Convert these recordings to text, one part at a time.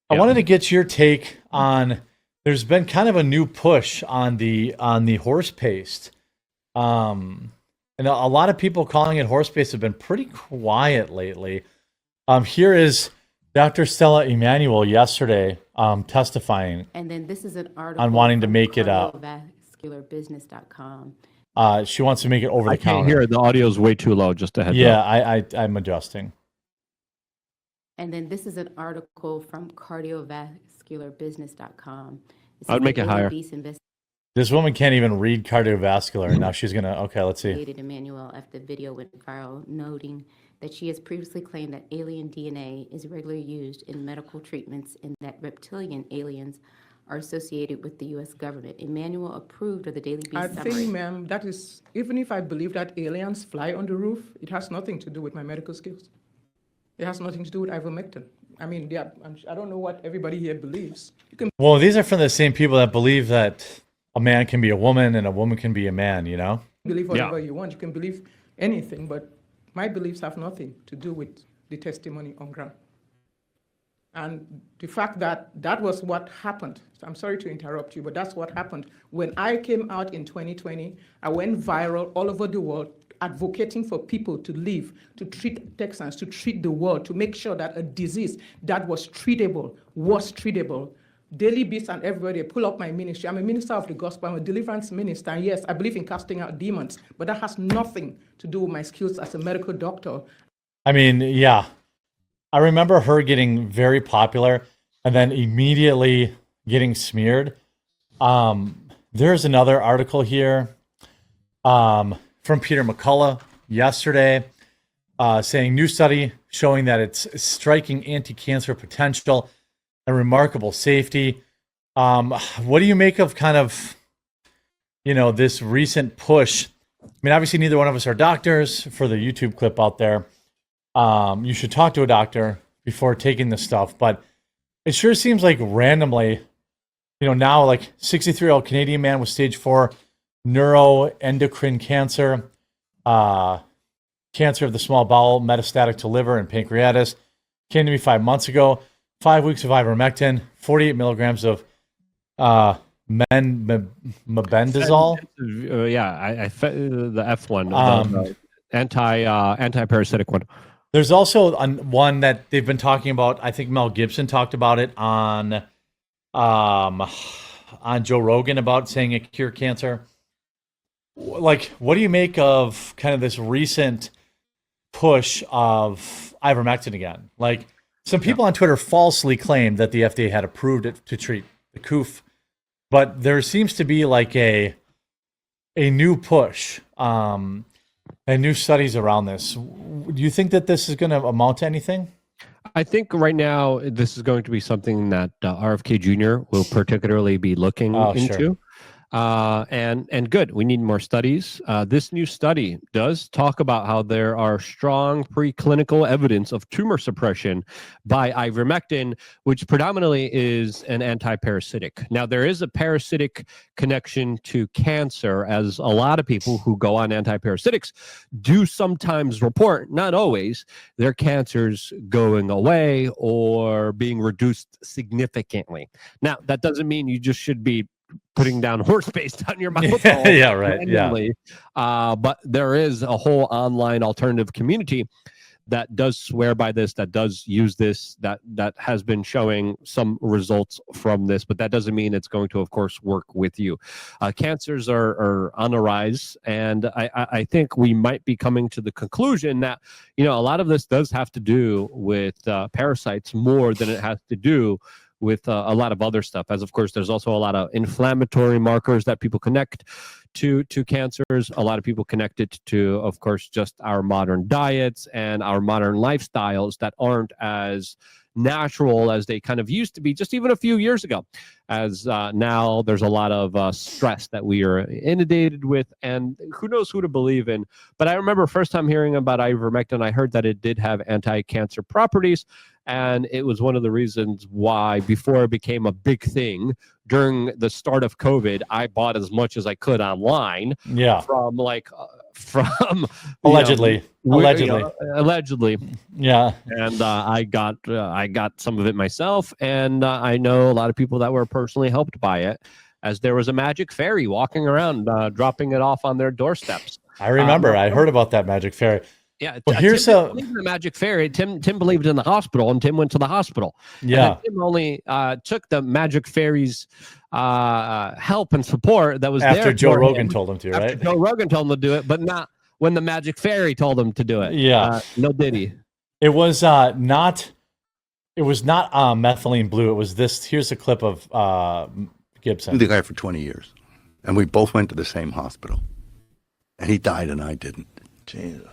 I wanted to get your take on. There's been kind of a new push on the horse paste, and a lot of people calling it horse paste have been pretty quiet lately. Here is Dr. Stella Emanuel yesterday testifying. And then this is an article on wanting to make it cardiovascularbusiness.com. She wants to make it over the counter. I can't hear it. The audio is way too low. Just a heads up. Yeah, I'm adjusting. And then this is an article from cardiovascularbusiness.com. I would make it higher. This woman can't even read cardiovascular. Now she's going to, okay, let's see. Emmanuel after the video went viral, noting that she has previously claimed that alien DNA is regularly used in medical treatments and that reptilian aliens are associated with the U.S. government. Emmanuel approved of the Daily Beast summary. I think, ma'am, that is, even if I believe that aliens fly on the roof, it has nothing to do with my medical skills. It has nothing to do with ivermectin. I mean, yeah, I don't know what everybody here believes. Well, these are from the same people that believe that a man can be a woman and a woman can be a man, you know? Believe whatever you want. You can believe anything, but my beliefs have nothing to do with the testimony on ground. And the fact that that was what happened, so I'm sorry to interrupt you, but that's what happened. When I came out in 2020, I went viral all over the world advocating for people to live, to treat Texans, to treat the world, to make sure that a disease that was treatable was treatable. Daily Beast and everybody pull up my ministry. I'm a minister of the gospel. I'm a deliverance minister. And yes, I believe in casting out demons, but that has nothing to do with my skills as a medical doctor. I mean, yeah. I remember her getting very popular and then immediately getting smeared. There's another article here from Peter McCullough yesterday saying new study showing that it's striking anti-cancer potential and remarkable safety. What do you make of kind of, this recent push? I mean, obviously neither one of us are doctors. For the YouTube clip out there, you should talk to a doctor before taking this stuff, but it sure seems like randomly, now like 63-year-old Canadian man with stage 4 neuroendocrine cancer, cancer of the small bowel, metastatic to liver and pancreatitis, came to me 5 months ago, 5 weeks of ivermectin, 48 milligrams of mebendazole. The F one, the anti-parasitic one. There's also one that they've been talking about. I think Mel Gibson talked about it on Joe Rogan about saying it cure cancer. Like, what do you make of kind of this recent push of ivermectin again? Like, some people on Twitter falsely claimed that the FDA had approved it to treat the COOF, but there seems to be like a new push and new studies around this. Do you think that this is going to amount to anything? I think right now this is going to be something that RFK Jr. will particularly be looking into. Sure. And good. We need more studies. This new study does talk about how there are strong preclinical evidence of tumor suppression by ivermectin, which predominantly is an anti-parasitic. Now, there is a parasitic connection to cancer, as a lot of people who go on anti-parasitics do sometimes report, not always, their cancers going away or being reduced significantly. Now, that doesn't mean you just should be putting down horse paste on your mouth. Yeah, right. Randomly. Yeah. But there is a whole online alternative community that does swear by this, that does use this, that has been showing some results from this, but that doesn't mean it's going to, of course, work with you. Cancers are on the rise, and I think we might be coming to the conclusion that, a lot of this does have to do with parasites more than it has to do with a lot of other stuff, as of course there's also a lot of inflammatory markers that people connect to cancers. A lot of people connect it to, of course, just our modern diets and our modern lifestyles that aren't as natural as they kind of used to be just even a few years ago, as now there's a lot of stress that we are inundated with, and who knows who to believe in. But I remember first time hearing about ivermectin, I heard that it did have anti-cancer properties, and it was one of the reasons why, before it became a big thing during the start of COVID, I bought as much as I could online from like from Allegedly. Allegedly. allegedly. Yeah. And I got some of it myself, and I know a lot of people that were personally helped by it, as there was a magic fairy walking around, dropping it off on their doorsteps. I remember. I heard about that magic fairy. Yeah, Well, here's Tim a didn't believe in the magic fairy. Tim believed in the hospital, and Tim went to the hospital. yeah. And Tim only took the magic fairy's help and support that was After there Joe for Rogan him. told him to, After right? Joe Rogan told him to do it, but not when the magic fairy told him to do it. Yeah. No diddy. It was not. It was not methylene blue. It was this. Here's a clip of Gibson. knew the guy for 20 years, and we both went to the same hospital, and he died and I didn't. Jesus.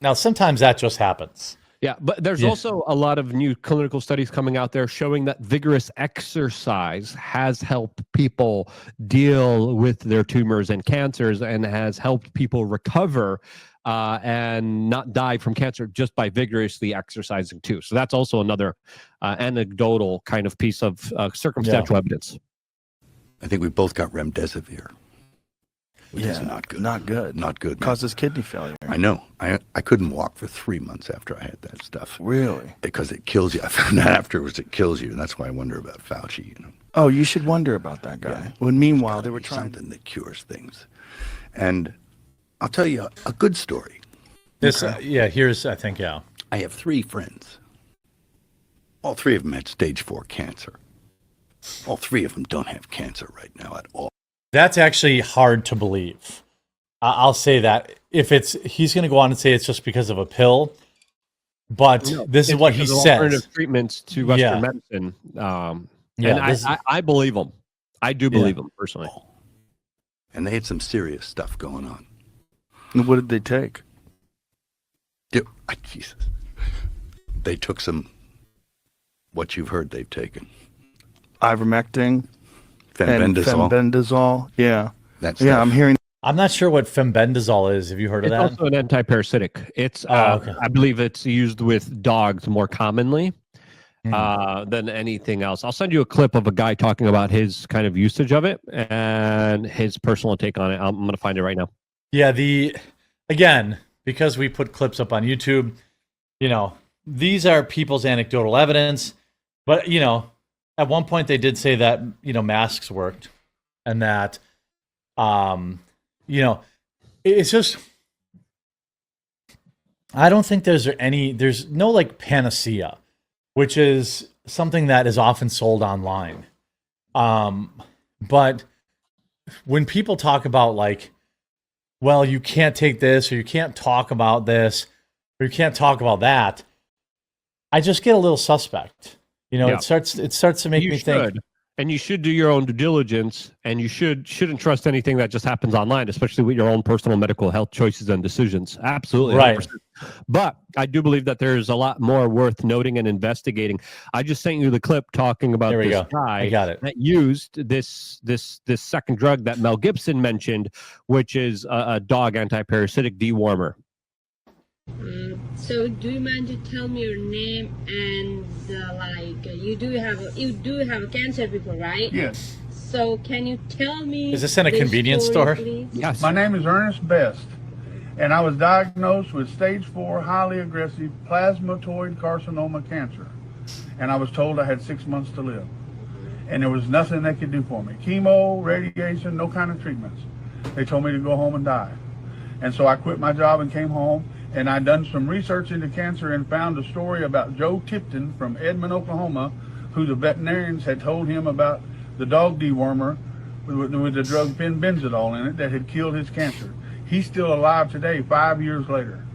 Now, sometimes that just happens. Yeah, but there's also a lot of new clinical studies coming out there showing that vigorous exercise has helped people deal with their tumors and cancers, and has helped people recover and not die from cancer just by vigorously exercising too. So that's also another anecdotal kind of piece of circumstantial evidence. I think we both got remdesivir, which is not good. Not good. Not good. man. Causes kidney failure. I know. I couldn't walk for 3 months after I had that stuff. Really? Because it kills you. I found out afterwards it kills you, and that's why I wonder about Fauci. You know, Oh, you should wonder about that guy. Yeah. When meanwhile Gotta they were be trying. something that cures things. And I'll tell you a good story. This, here's, I think, yeah. I have 3 friends. All 3 of them had stage 4 cancer. All 3 of them don't have cancer right now at all. That's actually hard to believe. I'll say that. If he's going to go on and say it's just because of a pill, but this is what he says. Alternative treatments to Western medicine. And I believe him. I do believe him personally. And they had some serious stuff going on. And what did they take? Jesus. They took some, what you've heard they've taken. Ivermectin Fenbendazole. and fenbendazole. Yeah. That Yeah, stuff. I'm hearing. I'm not sure what fenbendazole is. Have you heard of It's that? also an antiparasitic. It's okay. I believe it's used with dogs more commonly than anything else. I'll send you a clip of a guy talking about his kind of usage of it and his personal take on it. I'm going to find it right now. Yeah, again, because we put clips up on YouTube, these are people's anecdotal evidence. But, at one point they did say that, masks worked, and that, it's just, I don't think there's no like panacea, which is something that is often sold online. But when people talk about like, well, you can't take this, or you can't talk about this, or you can't talk about that, I just get a little suspect. It starts to make me think. And you should do your own due diligence, and you shouldn't trust anything that just happens online, especially with your own personal medical health choices and decisions. Absolutely. Right. 100%. But I do believe that there's a lot more worth noting and investigating. I just sent you the clip talking about this guy I got it. that used this second drug that Mel Gibson mentioned, which is a dog antiparasitic dewormer. So do you mind to tell me your name and you do have a cancer before, right? Yes. So can you tell me? Is this in a the convenience story, store? please? Yes. My name is Ernest Best, and I was diagnosed with stage 4 highly aggressive plasmatoid carcinoma cancer. And I was told I had 6 months to live. And there was nothing they could do for me. Chemo, radiation, no kind of treatments. They told me to go home and die. And so I quit my job and came home. And I'd done some research into cancer and found a story about Joe Tipton from Edmond, Oklahoma, who the veterinarians had told him about the dog dewormer with the drug fenbendazole in it that had killed his cancer. He's still alive today, 5 years later.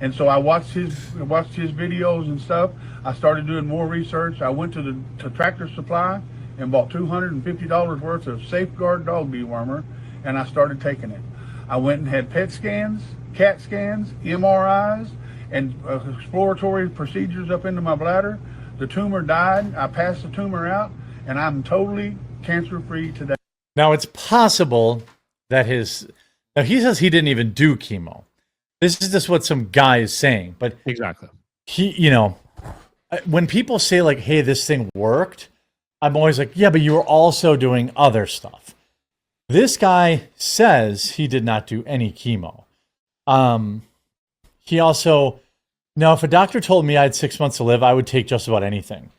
And so I watched his videos and stuff. I started doing more research. I went to Tractor Supply and bought $250 worth of Safeguard dog dewormer, and I started taking it. I went and had PET scans, CAT scans, MRIs, and exploratory procedures up into my bladder. The tumor died. I passed the tumor out, and I'm totally cancer-free today. Now, it's possible that he says he didn't even do chemo. This is just what some guy is saying. But Exactly. when people say like, hey, this thing worked, I'm always like, yeah, but you were also doing other stuff. This guy says he did not do any chemo. He also, now if a doctor told me I had 6 months to live, I would take just about anything.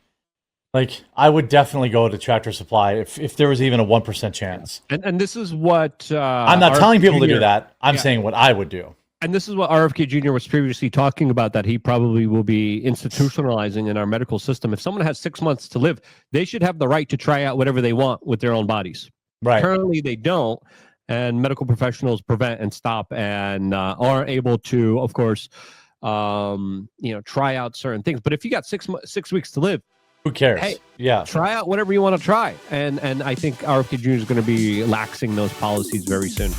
Like, I would definitely go to Tractor Supply if there was even a 1% chance. And this is what I'm not telling people to do that. I'm saying what I would do. And this is what RFK Jr. was previously talking about, that he probably will be institutionalizing in our medical system. If someone has 6 months to live, they should have the right to try out whatever they want with their own bodies. Right. Currently, they don't, and medical professionals prevent and stop and are able to, of course, try out certain things. But if you got 6 weeks to live, who cares? Hey, yeah, try out whatever you want to try. And I think RFK Jr. is going to be laxing those policies very soon.